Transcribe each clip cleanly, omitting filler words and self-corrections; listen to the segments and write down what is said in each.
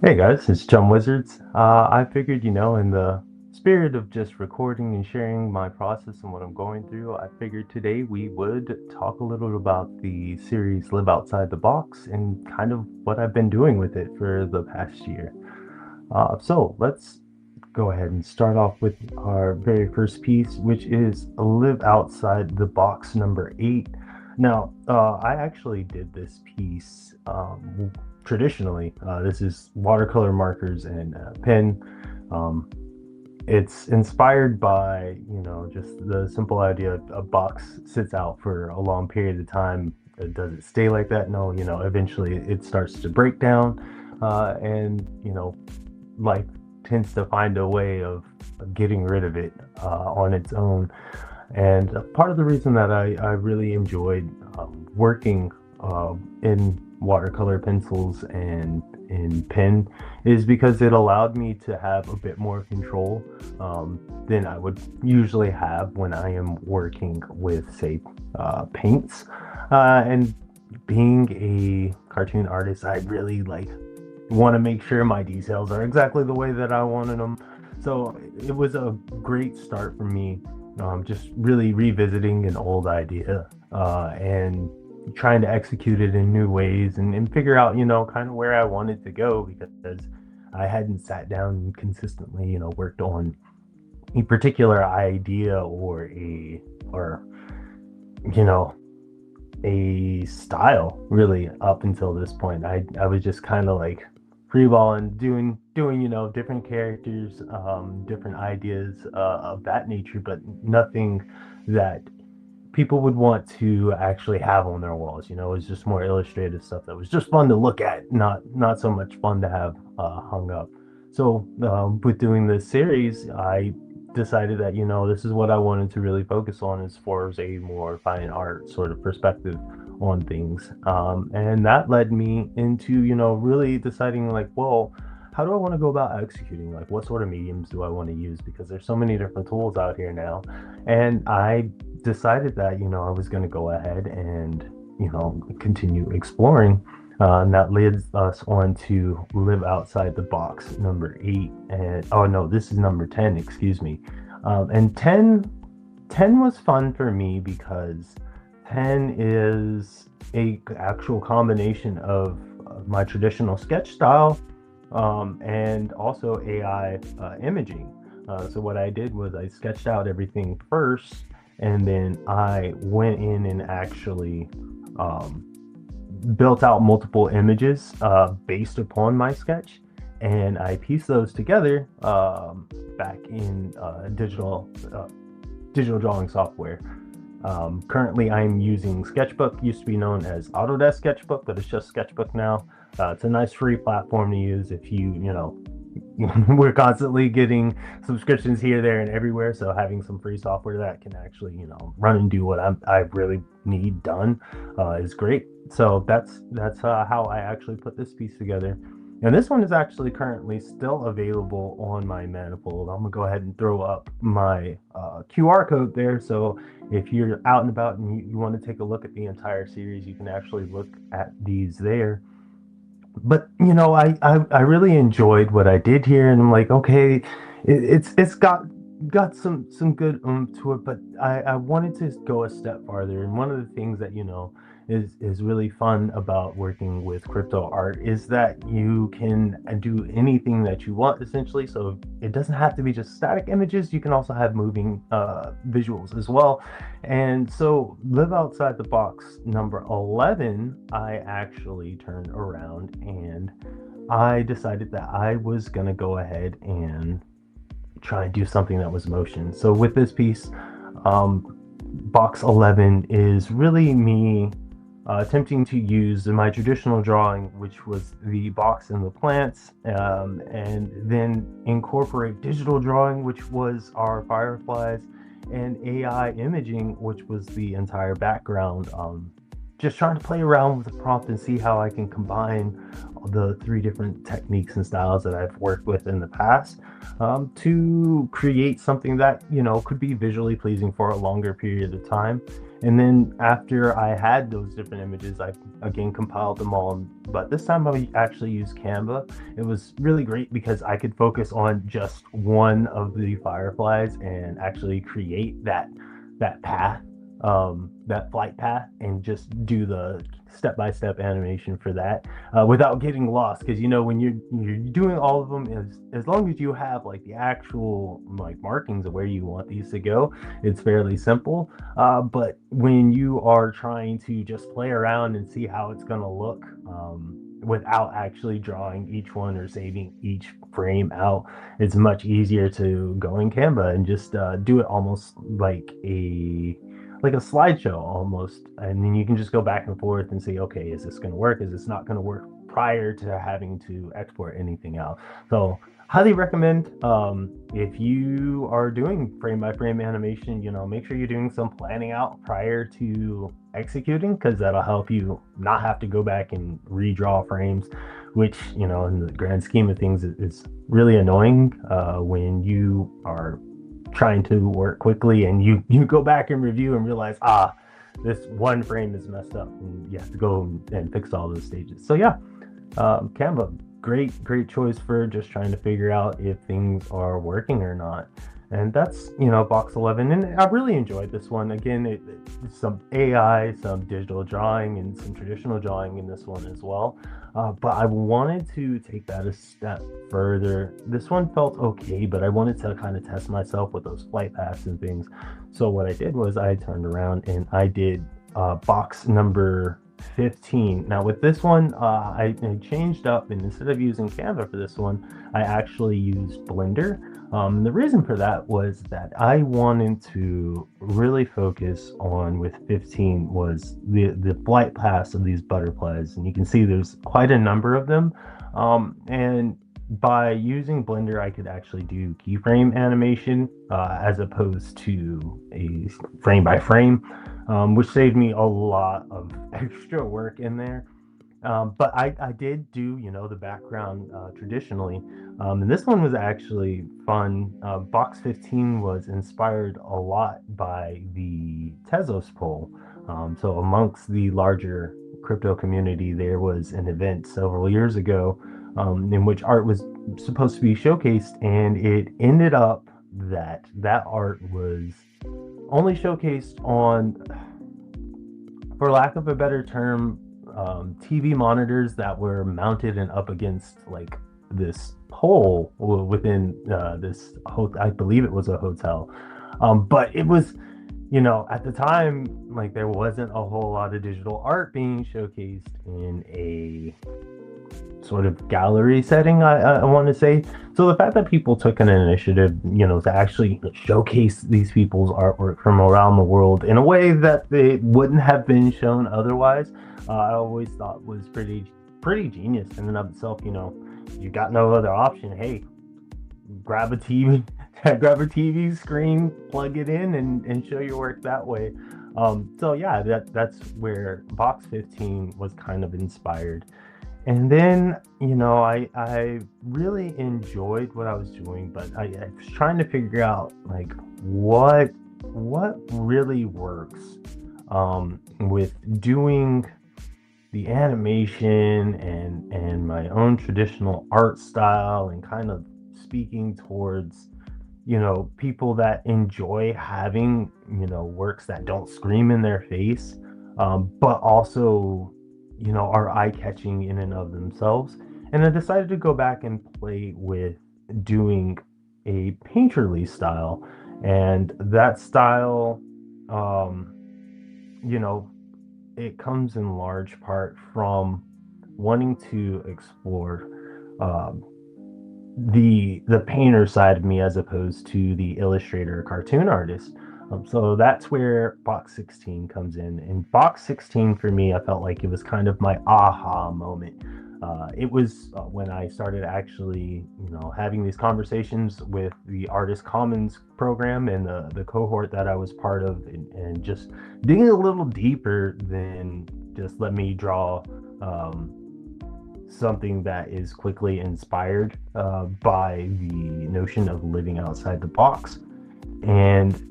Hey guys, it's Chum Wizards. I figured, in the spirit of just recording and sharing my process and what I'm going through, I figured today we would talk a little about the series Live Outside the Box and kind of what I've been doing with it for the past year. So let's go ahead and start off with our very first piece, which is Live Outside the Box number 8. Now, I actually did this piece traditionally. This is watercolor markers and pen. Um, it's inspired by, just the simple idea a box sits out for a long period of time. Does it stay like that? No, eventually it starts to break down. And, life tends to find a way of getting rid of it on its own. And part of the reason that I really enjoyed working in watercolor pencils and in pen is because it allowed me to have a bit more control than I would usually have when I am working with, say, paints. And being a cartoon artist, I really want to make sure my details are exactly the way that I wanted them. So it was a great start for me, just really revisiting an old idea and trying to execute it in new ways and figure out, kind of where I wanted to go because I hadn't sat down and consistently, worked on a particular idea or, you know, a style really up until this point. I was just kind of like freeballing, doing different characters, different ideas of that nature, but nothing that people would want to actually have on their walls. It was just more illustrative stuff that was just fun to look at, not so much fun to have hung up. So with doing this series, I decided that this is what I wanted to really focus on as far as a more fine art sort of perspective on things, and that led me into really deciding like, well, how do I want to go about executing, like what sort of mediums do I want to use, because there's so many different tools out here now. And I decided that I was going to go ahead and continue exploring, and that leads us on to Live Outside the Box number 8. And oh no, this is number 10, excuse me. And 10 was fun for me because 10 is a actual combination of my traditional sketch style, and also AI imaging. So what I did was I sketched out everything first, and then I went in and actually um, built out multiple images based upon my sketch, and I pieced those together back in digital drawing software. Currently, I'm using Sketchbook. Used to be known as Autodesk Sketchbook, but it's just Sketchbook now. It's a nice free platform to use if we're constantly getting subscriptions here, there, and everywhere. So having some free software that can actually, run and do what I really need done is great. So that's how I actually put this piece together. And this one is actually currently still available on my manifold. I'm gonna go ahead and throw up my QR code there. So if you're out and about and you want to take a look at the entire series, you can actually look at these there. But I really enjoyed what I did here, and I'm like, okay, it's got some good to it, but I wanted to go a step farther. And one of the things that is really fun about working with crypto art is that you can do anything that you want essentially. So it doesn't have to be just static images. You can also have moving visuals as well. And so Live Outside the Box number 11, I actually turned around and I decided that I was going to go ahead and try and do something that was motion. So with this piece, box 11 is really me attempting to use my traditional drawing, which was the box and the plants, and then incorporate digital drawing, which was our fireflies, and AI imaging, which was the entire background. Just trying to play around with the prompt and see how I can combine the 3 different techniques and styles that I've worked with in the past, to create something that could be visually pleasing for a longer period of time. And then after I had those different images, I again compiled them all. But this time I actually used Canva. It was really great because I could focus on just one of the fireflies and actually create that path, that flight path, and just do the step-by-step animation for that without getting lost. Because when you're doing all of them, as long as you have like the actual like markings of where you want these to go, it's fairly simple. But when you are trying to just play around and see how it's going to look, without actually drawing each one or saving each frame out, it's much easier to go in Canva and just do it almost like a slideshow almost, and then you can just go back and forth and say, okay, is this going to work, is this not going to work, prior to having to export anything out. So highly recommend, if you are doing frame by frame animation, make sure you're doing some planning out prior to executing, because that'll help you not have to go back and redraw frames, which in the grand scheme of things is really annoying when you are trying to work quickly and you go back and review and realize, this one frame is messed up and you have to go and fix all those stages. So yeah, Canva, great choice for just trying to figure out if things are working or not. And that's box 11, and I really enjoyed this one. Again, it's some AI, some digital drawing, and some traditional drawing in this one as well. But I wanted to take that a step further. This one felt okay, but I wanted to kind of test myself with those flight paths and things. So what I did was I turned around and I did box number 15. Now with this one, I changed up, and instead of using Canva for this one, I actually used Blender. The reason for that was that I wanted to really focus on, with 15, was the flight paths of these butterflies, and you can see there's quite a number of them. And by using Blender, I could actually do keyframe animation as opposed to a frame by frame, which saved me a lot of extra work in there. But I did do, the background traditionally. And this one was actually fun. Box 15 was inspired a lot by the Tezos poll. So amongst the larger crypto community, there was an event several years ago in which art was supposed to be showcased, and it ended up that art was only showcased on, for lack of a better term, TV monitors that were mounted and up against like this pole within this I believe it was a hotel. But it was, at the time, like, there wasn't a whole lot of digital art being showcased in a sort of gallery setting, I want to say. So the fact that people took an initiative, to actually showcase these people's artwork from around the world in a way that they wouldn't have been shown otherwise, I always thought was pretty genius in and of itself. You got no other option. Hey, grab a TV, grab a TV screen, plug it in, and show your work that way. So yeah, that's where box 15 was kind of inspired. And then, I really enjoyed what I was doing, but I was trying to figure out like what really works with doing the animation and my own traditional art style, and kind of speaking towards people that enjoy having works that don't scream in their face, but also are eye-catching in and of themselves. And I decided to go back and play with doing a painterly style, and that style, you know it comes in large part from wanting to explore the painter side of me, as opposed to the illustrator or cartoon artist. So that's where box 16 comes in. And box 16 for me, I felt like it was kind of my aha moment. It was when I started actually, having these conversations with the Artist Commons program and the cohort that I was part of, and just digging a little deeper than just let me draw something that is quickly inspired by the notion of living outside the box. And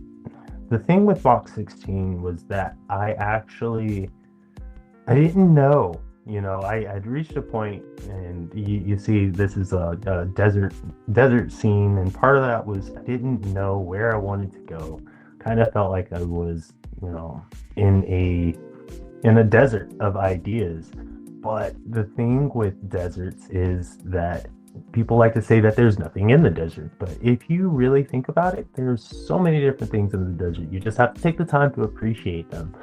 the thing with box 16 was that I didn't know. I'd reached a point, and you see, this is a desert scene, and part of that was I didn't know where I wanted to go. Kind of felt like I was, you know, in a desert of ideas. But the thing with deserts is that people like to say that there's nothing in the desert. But if you really think about it, there's so many different things in the desert. You just have to take the time to appreciate them.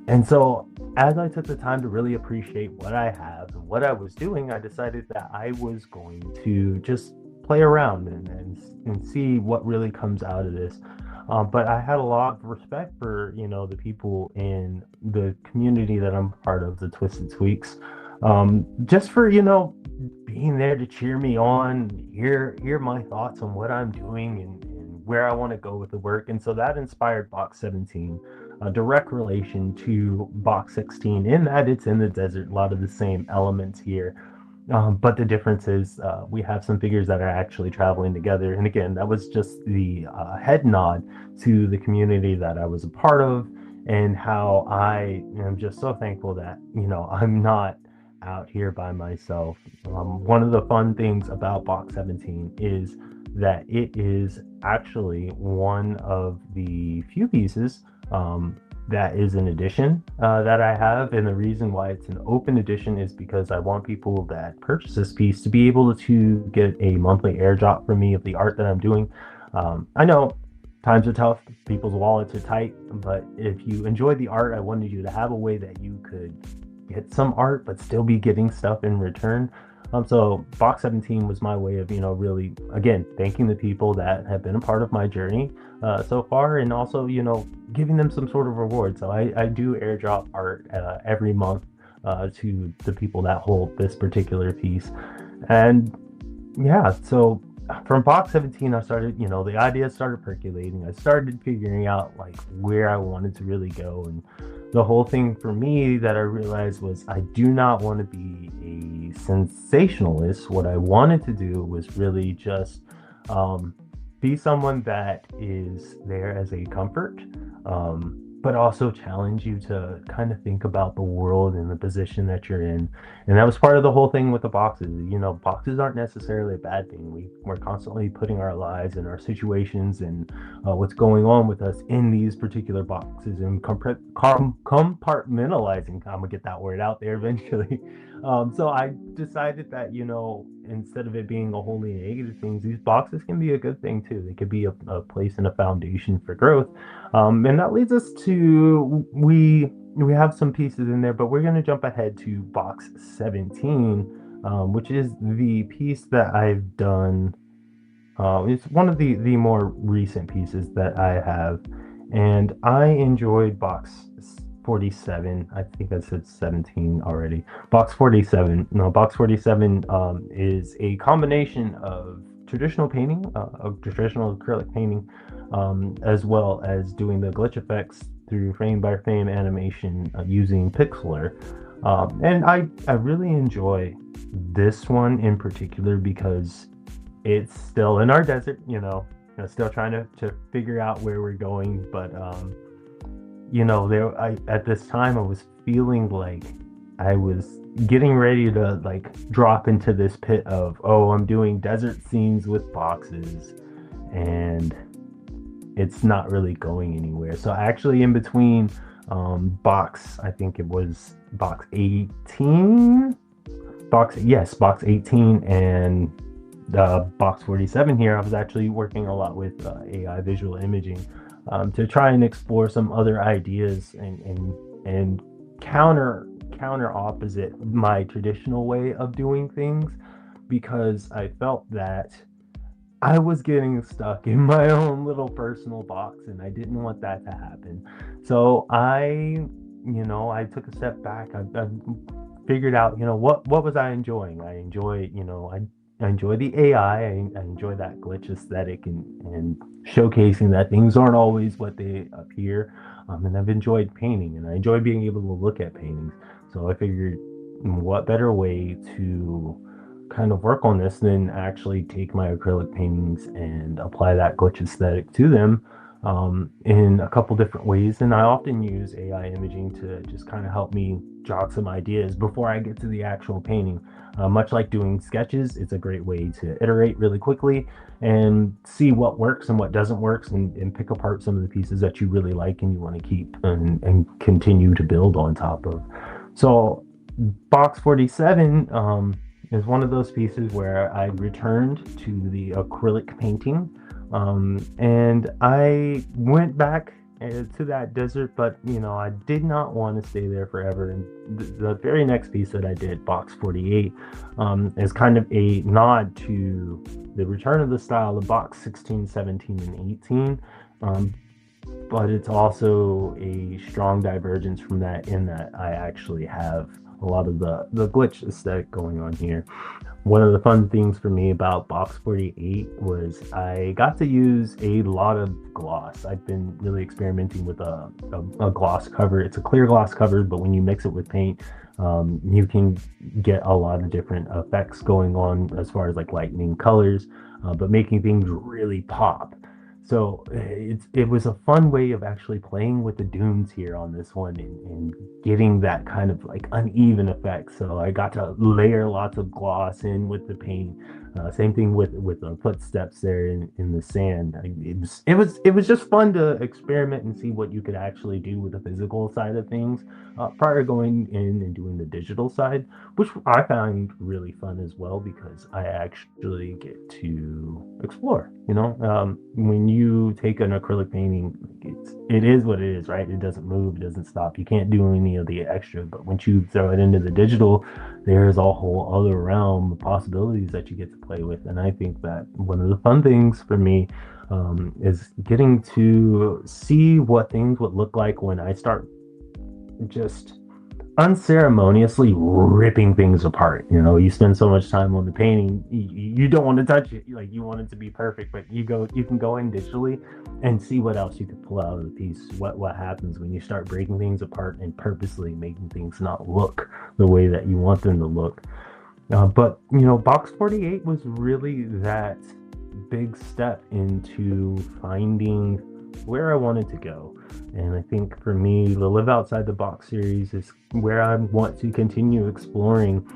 And so, as I took the time to really appreciate what I have and what I was doing, I decided that I was going to just play around and see what really comes out of this. But I had a lot of respect for, the people in the community that I'm part of, the Twisted Tweaks, just for, being there to cheer me on, hear my thoughts on what I'm doing and where I want to go with the work. And so that inspired Box 17, a direct relation to Box 16, in that it's in the desert, a lot of the same elements here. But the difference is we have some figures that are actually traveling together. And again, that was just the head nod to the community that I was a part of, and how I am just so thankful that, I'm not out here by myself. One of the fun things about Box 17 is that it is actually one of the few pieces that is an edition that I have. And the reason why it's an open edition is because I want people that purchase this piece to be able to get a monthly airdrop from me of the art that I'm doing. I know times are tough, people's wallets are tight, but if you enjoy the art, I wanted you to have a way that you could get some art but still be getting stuff in return. So Box 17 was my way of, really, again, thanking the people that have been a part of my journey so far, and also, giving them some sort of reward. So I do airdrop art every month to the people that hold this particular piece. And yeah, so from Box 17, I started, the ideas started percolating. I started figuring out like where I wanted to really go. And the whole thing for me that I realized was I do not want to be a sensationalist. What I wanted to do was really just be someone that is there as a comfort, but also challenge you to kind of think about the world and the position that you're in. And that was part of the whole thing with the boxes. Boxes aren't necessarily a bad thing. We're constantly putting our lives and our situations and what's going on with us in these particular boxes and compartmentalizing. I'm gonna get that word out there eventually. So I decided that, instead of it being a wholly negative thing, these boxes can be a good thing too. They could be a place and a foundation for growth. And that leads us to, we have some pieces in there, but we're going to jump ahead to Box 17, which is the piece that I've done. It's one of the more recent pieces that I have, and I enjoyed Box 47. I think I said 17 already. Box 47. No, Box 47 is a combination of traditional painting, of traditional acrylic painting, as well as doing the glitch effects through frame by frame animation using pixeler. And I really enjoy this one in particular because it's still in our desert, still trying to figure out where we're going. But at this time I was feeling like I was getting ready to like drop into this pit of, oh, I'm doing desert scenes with boxes, and it's not really going anywhere. So actually, in between I think it was box 18, box 18 and box 47 here, I was actually working a lot with AI visual imaging to try and explore some other ideas and counter opposite my traditional way of doing things, because I felt that I was getting stuck in my own little personal box and I didn't want that to happen. So I took a step back. I figured out, what was I enjoying? I enjoy the AI. I enjoy that glitch aesthetic and showcasing that things aren't always what they appear. And I've enjoyed painting, and I enjoy being able to look at paintings. So I figured, what better way to kind of work on this than actually take my acrylic paintings and apply that glitch aesthetic to them. in a couple different ways. And I often use AI imaging to just kind of help me jog some ideas before I get to the actual painting. Much like doing sketches, it's a great way to iterate really quickly and see what works and what doesn't work, and pick apart some of the pieces that you really like and you want to keep and continue to build on top of. So box 47 is one of those pieces where I returned to the acrylic painting, and I went back to that desert, but I did not want to stay there forever. And the very next piece that I did, box 48, is kind of a nod to the return of the style of box 16, 17, and 18. Um, but it's also a strong divergence from that, in that I actually have a lot of the glitch aesthetic going on here. One of the fun things for me about box 48 was I got to use a lot of gloss. I've been really experimenting with a gloss cover. It's a clear gloss cover, but when you mix it with paint, you can get a lot of different effects going on as far as like lightening colors, but making things really pop. So it was a fun way of actually playing with the dunes here on this one, and getting that kind of like uneven effect. So I got to layer lots of gloss in with the paint. Same thing with the footsteps there in the sand. It was just fun to experiment and see what you could actually do with the physical side of things, prior to going in and doing the digital side, which I found really fun as well, because I actually get to explore. When you take an acrylic painting, it is what it is, right? It doesn't move, it doesn't stop. You can't do any of the extra. But once you throw it into the digital, there's a whole other realm of possibilities that you get to play with. And I think that one of the fun things for me, is getting to see what things would look like when I start just unceremoniously ripping things apart. You spend so much time on the painting, you don't want to touch it. Like, you want it to be perfect, but you can go in digitally and see what else you could pull out of the piece. What happens when you start breaking things apart and purposely making things not look the way that you want them to look. But box 48 was really that big step into finding where I wanted to go. And I think for me, the Live Outside the Box series is where I want to continue exploring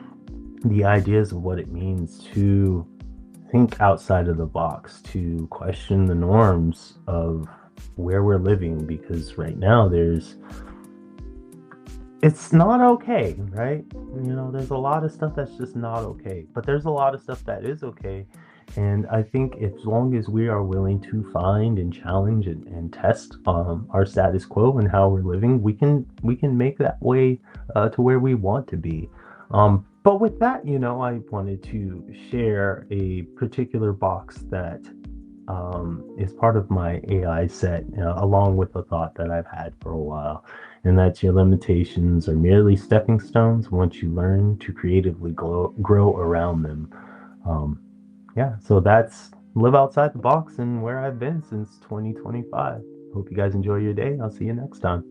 the ideas of what it means to think outside of the box, to question the norms of where we're living. Because right now, it's not okay, right? There's a lot of stuff that's just not okay, but there's a lot of stuff that is okay. And I think as long as we are willing to find and challenge and test, our status quo and how we're living, we can make that way, to where we want to be. But with that, I wanted to share a particular box that, is part of my AI set, along with a thought that I've had for a while, and that's: your limitations are merely stepping stones once you learn to creatively grow around them. Um, yeah, so that's Live Outside the Box and where I've been since 2025. Hope you guys enjoy your day. I'll see you next time.